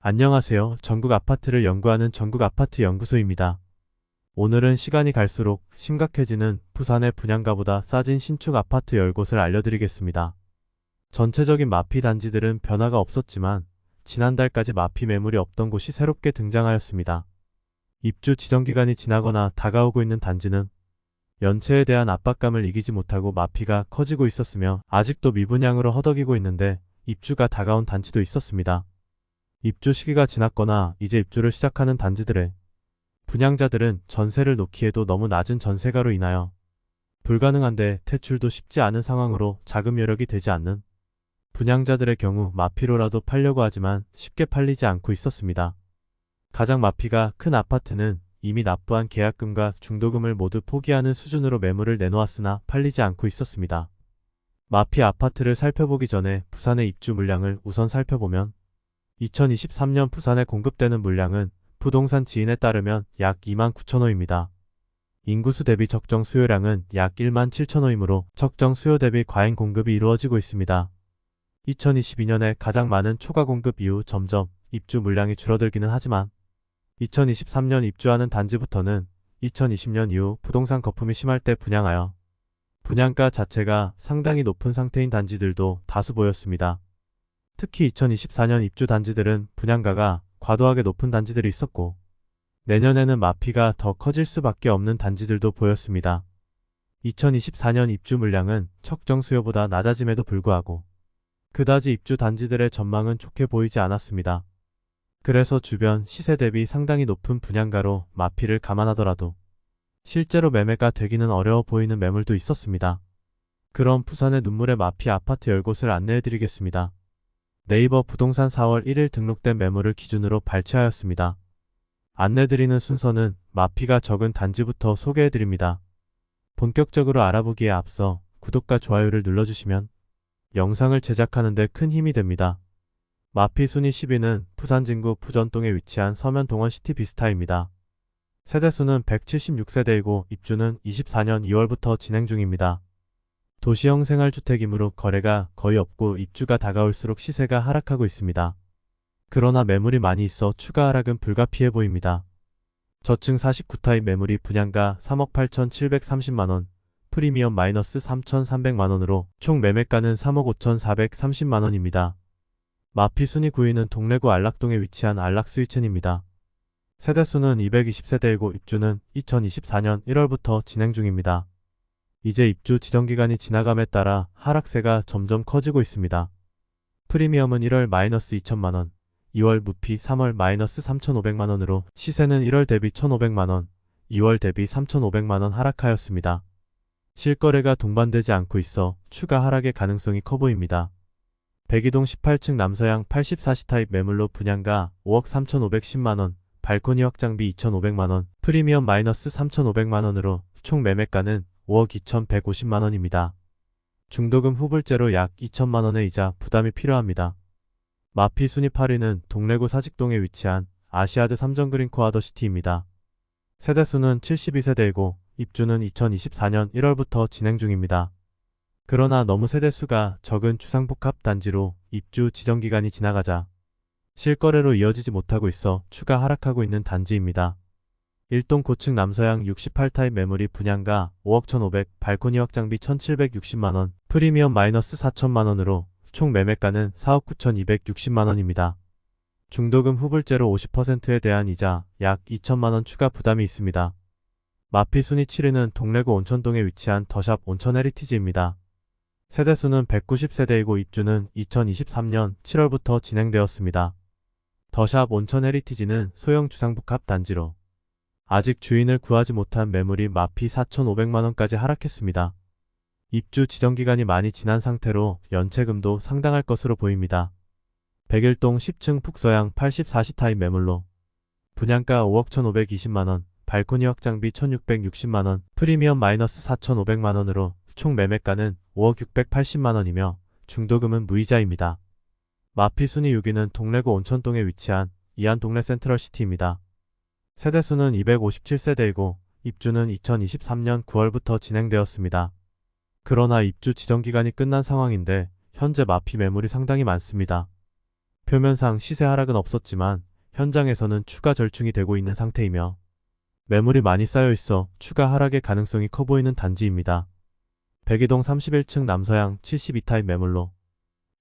안녕하세요. 전국 아파트를 연구하는 전국 아파트 연구소입니다. 오늘은 시간이 갈수록 심각해지는 부산의 분양가보다 싸진 신축 아파트 10곳을 알려드리겠습니다. 전체적인 마피 단지들은 변화가 없었지만 지난달까지 마피 매물이 없던 곳이 새롭게 등장하였습니다. 입주 지정 기간이 지나거나 다가오고 있는 단지는 연체에 대한 압박감을 이기지 못하고 마피가 커지고 있었으며 아직도 미분양으로 허덕이고 있는데 입주가 다가온 단지도 있었습니다. 입주 시기가 지났거나 이제 입주를 시작하는 단지들의 분양자들은 전세를 놓기에도 너무 낮은 전세가로 인하여 불가능한데 퇴출도 쉽지 않은 상황으로 자금 여력이 되지 않는 분양자들의 경우 마피로라도 팔려고 하지만 쉽게 팔리지 않고 있었습니다. 가장 마피가 큰 아파트는 이미 납부한 계약금과 중도금을 모두 포기하는 수준으로 매물을 내놓았으나 팔리지 않고 있었습니다. 마피 아파트를 살펴보기 전에 부산의 입주 물량을 우선 살펴보면 2023년 부산에 공급되는 물량은 부동산 지인에 따르면 약 29,000호입니다. 인구수 대비 적정 수요량은 약 17,000호이므로 적정 수요 대비 과잉 공급이 이루어지고 있습니다. 2022년에 가장 많은 초과 공급 이후 점점 입주 물량이 줄어들기는 하지만 2023년 입주하는 단지부터는 2020년 이후 부동산 거품이 심할 때 분양하여 분양가 자체가 상당히 높은 상태인 단지들도 다수 보였습니다. 특히 2024년 입주 단지들은 분양가가 과도하게 높은 단지들이 있었고 내년에는 마피가 더 커질 수밖에 없는 단지들도 보였습니다. 2024년 입주 물량은 적정 수요보다 낮아짐에도 불구하고 그다지 입주 단지들의 전망은 좋게 보이지 않았습니다. 그래서 주변 시세 대비 상당히 높은 분양가로 마피를 감안하더라도 실제로 매매가 되기는 어려워 보이는 매물도 있었습니다. 그럼 부산의 눈물의 마피 아파트 10곳을 안내해드리겠습니다. 네이버 부동산 4월 1일 등록된 매물을 기준으로 발췌하였습니다. 안내드리는 순서는 마피가 적은 단지부터 소개해드립니다. 본격적으로 알아보기에 앞서 구독과 좋아요를 눌러주시면 영상을 제작하는 데 큰 힘이 됩니다. 마피 순위 10위는 부산 진구 부전동에 위치한 서면동원 시티비스타입니다. 세대수는 176세대이고 입주는 24년 2월부터 진행 중입니다. 도시형 생활주택이므로 거래가 거의 없고 입주가 다가올수록 시세가 하락하고 있습니다. 그러나 매물이 많이 있어 추가 하락은 불가피해 보입니다. 저층 49타입 매물이 분양가 3억 8,730만원, 프리미엄 마이너스 3,300만원으로 총 매매가는 3억 5,430만원입니다. 마피 순위 9위는 동래구 안락동에 위치한 안락스위첸입니다. 세대수는 220세대이고 입주는 2024년 1월부터 진행 중입니다. 이제 입주 지정기간이 지나감에 따라 하락세가 점점 커지고 있습니다. 프리미엄은 1월 마이너스 2천만원, 2월 무피 3월 마이너스 3,500만원으로 시세는 1월 대비 1,500만원, 2월 대비 3,500만원 하락하였습니다. 실거래가 동반되지 않고 있어 추가 하락의 가능성이 커 보입니다. 백이동 18층 남서양 84시 타입 매물로 분양가 5억 3,510만원, 발코니 확장비 2,500만원, 프리미엄 마이너스 3,500만원으로 총 매매가는 5억 2,150만원입니다. 중도금 후불제로 약 2천만원의 이자 부담이 필요합니다. 마피 순위 8위는 동래구 사직동에 위치한 아시아드 3전 그린 코아더 시티입니다. 세대수는 72세대이고 입주는 2024년 1월부터 진행 중입니다. 그러나 너무 세대수가 적은 주상복합 단지로 입주 지정기간이 지나가자 실거래로 이어지지 못하고 있어 추가 하락하고 있는 단지입니다. 1동 고층 남서양 68타입 매물이 분양가 5억 1,500, 발코니 확장비 1,760만원, 프리미엄 마이너스 4천만원으로 총 매매가는 4억 9,260만원입니다. 중도금 후불제로 50%에 대한 이자 약 2천만원 추가 부담이 있습니다. 마피 순위 7위는 동래구 온천동에 위치한 더샵 온천 헤리티지입니다. 세대수는 190세대이고 입주는 2023년 7월부터 진행되었습니다. 더샵 온천 헤리티지는 소형 주상복합 단지로 아직 주인을 구하지 못한 매물이 마피 4,500만원까지 하락했습니다. 입주 지정기간이 많이 지난 상태로 연체금도 상당할 것으로 보입니다. 백일동 10층 북서양 84시 타입 매물로 분양가 5억 1,520만원, 발코니 확장비 1,660만원, 프리미엄 마이너스 4,500만원으로 총 매매가는 5억 680만원이며 중도금은 무이자입니다. 마피 순위 6위는 동래구 온천동에 위치한 이안동래 센트럴시티입니다. 세대수는 257세대이고 입주는 2023년 9월부터 진행되었습니다. 그러나 입주 지정기간이 끝난 상황인데 현재 마피 매물이 상당히 많습니다. 표면상 시세 하락은 없었지만 현장에서는 추가 절충이 되고 있는 상태이며 매물이 많이 쌓여 있어 추가 하락의 가능성이 커 보이는 단지입니다. 백이동 31층 남서양 72타입 매물로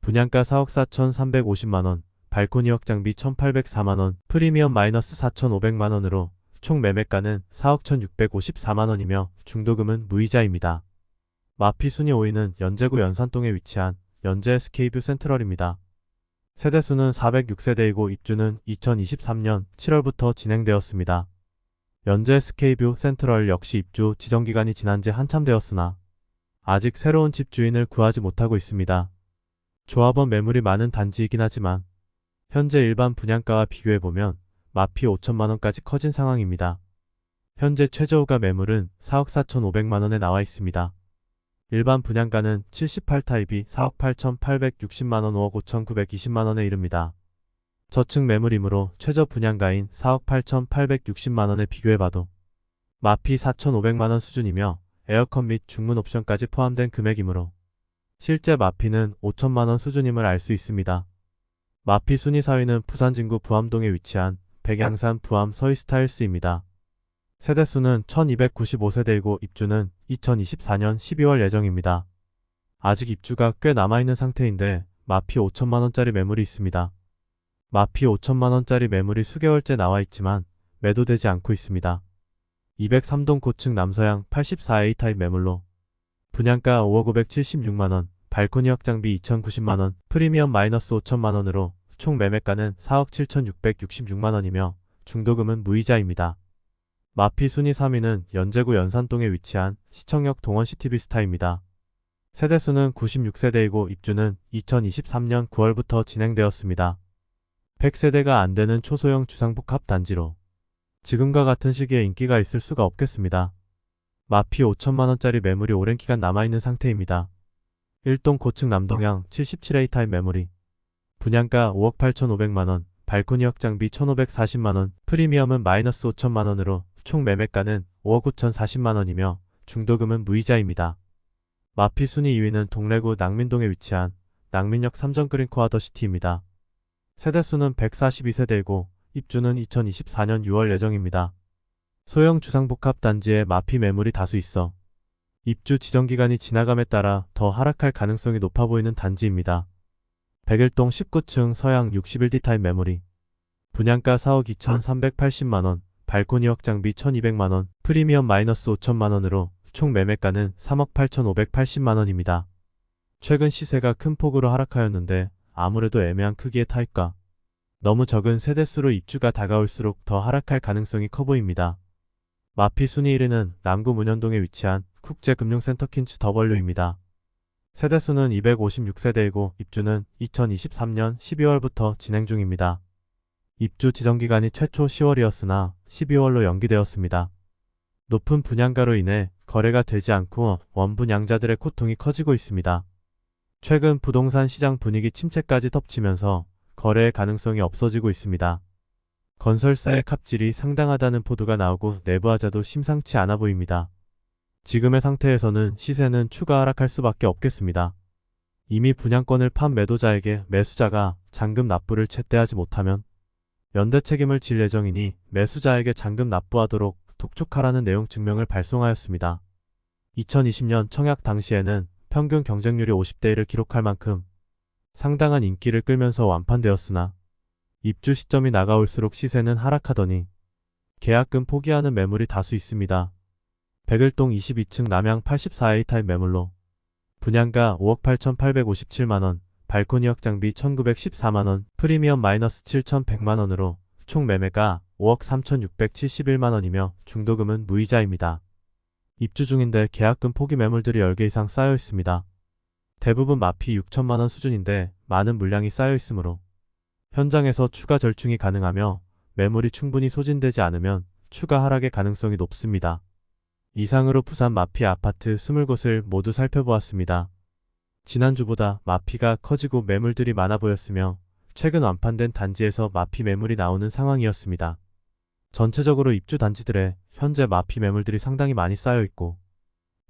분양가 4억 4,350만원, 발코니 확장비 1,804만원, 프리미엄 마이너스 4,500만원으로 총 매매가는 4억 1,654만원이며 중도금은 무이자입니다. 마피 순위 5위는 연제구 연산동에 위치한 연제 SK뷰 센트럴입니다. 세대수는 406세대이고 입주는 2023년 7월부터 진행되었습니다. 연제 SK뷰 센트럴 역시 입주 지정기간이 지난 지 한참 되었으나 아직 새로운 집 주인을 구하지 못하고 있습니다. 조합원 매물이 많은 단지이긴 하지만 현재 일반 분양가와 비교해보면 마피 5천만원까지 커진 상황입니다. 현재 최저호가 매물은 4억 4,500만원에 나와 있습니다. 일반 분양가는 78타입이 4억 8,860만원 5억 5,920만원에 이릅니다. 저층 매물이므로 최저 분양가인 4억 8,860만원에 비교해봐도 마피 4,500만원 수준이며 에어컨 및 중문 옵션까지 포함된 금액이므로 실제 마피는 5천만원 수준임을 알 수 있습니다. 마피 순위 4위는 부산 진구 부암동에 위치한 백양산 부암 서희스타일스입니다. 세대수는 1295세대이고 입주는 2024년 12월 예정입니다. 아직 입주가 꽤 남아있는 상태인데 마피 5천만원짜리 매물이 있습니다. 마피 5천만원짜리 매물이 수개월째 나와있지만 매도되지 않고 있습니다. 203동 고층 남서양 84A 타입 매물로 분양가 5억 576만원, 발코니 확장비 2,090만원, 프리미엄 마이너스 5천만원으로 총 매매가는 4억 7,666만원이며 중도금은 무이자입니다. 마피 순위 3위는 연제구 연산동에 위치한 시청역 동원 시티비스타입니다. 세대수는 96세대이고 입주는 2023년 9월부터 진행되었습니다. 100세대가 안되는 초소형 주상복합 단지로 지금과 같은 시기에 인기가 있을 수가 없겠습니다. 마피 5천만원짜리 매물이 오랜 기간 남아있는 상태입니다. 1동 고층 남동향 77A 타입 매물이 분양가 5억 8,500만원, 발코니 확장비 1,540만원, 프리미엄은 마이너스 5천만원으로 총 매매가는 5억 5,040만원이며 중도금은 무이자입니다. 마피 순위 2위는 동래구 낭민동에 위치한 낭민역 3정 그린코아 더시티입니다. 세대수는 142세대이고 입주는 2024년 6월 예정입니다. 소형 주상복합 단지에 마피 매물이 다수 있어 입주 지정기간이 지나감에 따라 더 하락할 가능성이 높아 보이는 단지입니다. 백일동 19층 서양 61D 타입 매물이 분양가 4억 2,380만원, 발코니 확장비 1,200만원, 프리미엄 마이너스 5천만원으로 총 매매가는 3억 8,580만원입니다. 최근 시세가 큰 폭으로 하락하였는데 아무래도 애매한 크기의 타입과 너무 적은 세대수로 입주가 다가올수록 더 하락할 가능성이 커 보입니다. 마피 순위 1위는 남구 문현동에 위치한 국제금융센터 킨츠 더블유입니다. 세대수는 256세대이고 입주는 2023년 12월부터 진행 중입니다. 입주 지정기간이 최초 10월이었으나 12월로 연기되었습니다. 높은 분양가로 인해 거래가 되지 않고 원분양자들의 고통이 커지고 있습니다. 최근 부동산 시장 분위기 침체까지 덮치면서 거래의 가능성이 없어지고 있습니다. 건설사의 갑질이 상당하다는 보도가 나오고 내부하자도 심상치 않아 보입니다. 지금의 상태에서는 시세는 추가 하락할 수밖에 없겠습니다. 이미 분양권을 판 매도자에게 매수자가 잔금 납부를 제때하지 못하면 연대 책임을 질 예정이니 매수자에게 잔금 납부하도록 톡촉하라는 내용 증명을 발송하였습니다. 2020년 청약 당시에는 평균 경쟁률이 50대 1을 기록할 만큼 상당한 인기를 끌면서 완판되었으나 입주 시점이 나가올수록 시세는 하락하더니 계약금 포기하는 매물이 다수 있습니다. 백일동 22층 남양 84A 타입 매물로 분양가 5억 8,857만원, 발코니 확장비 1,914만원, 프리미엄 마이너스 7,100만원으로 총 매매가 5억 3,671만원이며 중도금은 무이자입니다. 입주 중인데 계약금 포기 매물들이 10개 이상 쌓여 있습니다. 대부분 마피 6천만원 수준인데 많은 물량이 쌓여 있으므로 현장에서 추가 절충이 가능하며 매물이 충분히 소진되지 않으면 추가 하락의 가능성이 높습니다. 이상으로 부산 마피 아파트 20곳을 모두 살펴보았습니다. 지난주보다 마피가 커지고 매물들이 많아 보였으며 최근 완판된 단지에서 마피 매물이 나오는 상황이었습니다. 전체적으로 입주 단지들에 현재 마피 매물들이 상당히 많이 쌓여 있고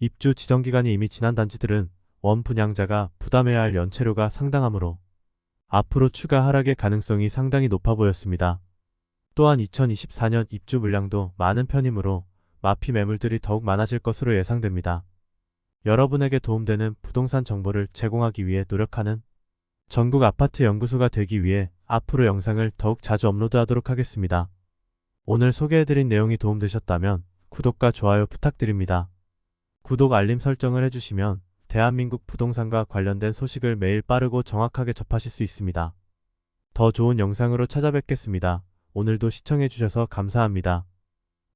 입주 지정기간이 이미 지난 단지들은 원 분양자가 부담해야 할 연체료가 상당하므로 앞으로 추가 하락의 가능성이 상당히 높아 보였습니다. 또한 2024년 입주 물량도 많은 편이므로 마피 매물들이 더욱 많아질 것으로 예상됩니다. 여러분에게 도움되는 부동산 정보를 제공하기 위해 노력하는 전국 아파트 연구소가 되기 위해 앞으로 영상을 더욱 자주 업로드하도록 하겠습니다. 오늘 소개해드린 내용이 도움되셨다면 구독과 좋아요 부탁드립니다. 구독 알림 설정을 해주시면 대한민국 부동산과 관련된 소식을 매일 빠르고 정확하게 접하실 수 있습니다. 더 좋은 영상으로 찾아뵙겠습니다. 오늘도 시청해주셔서 감사합니다.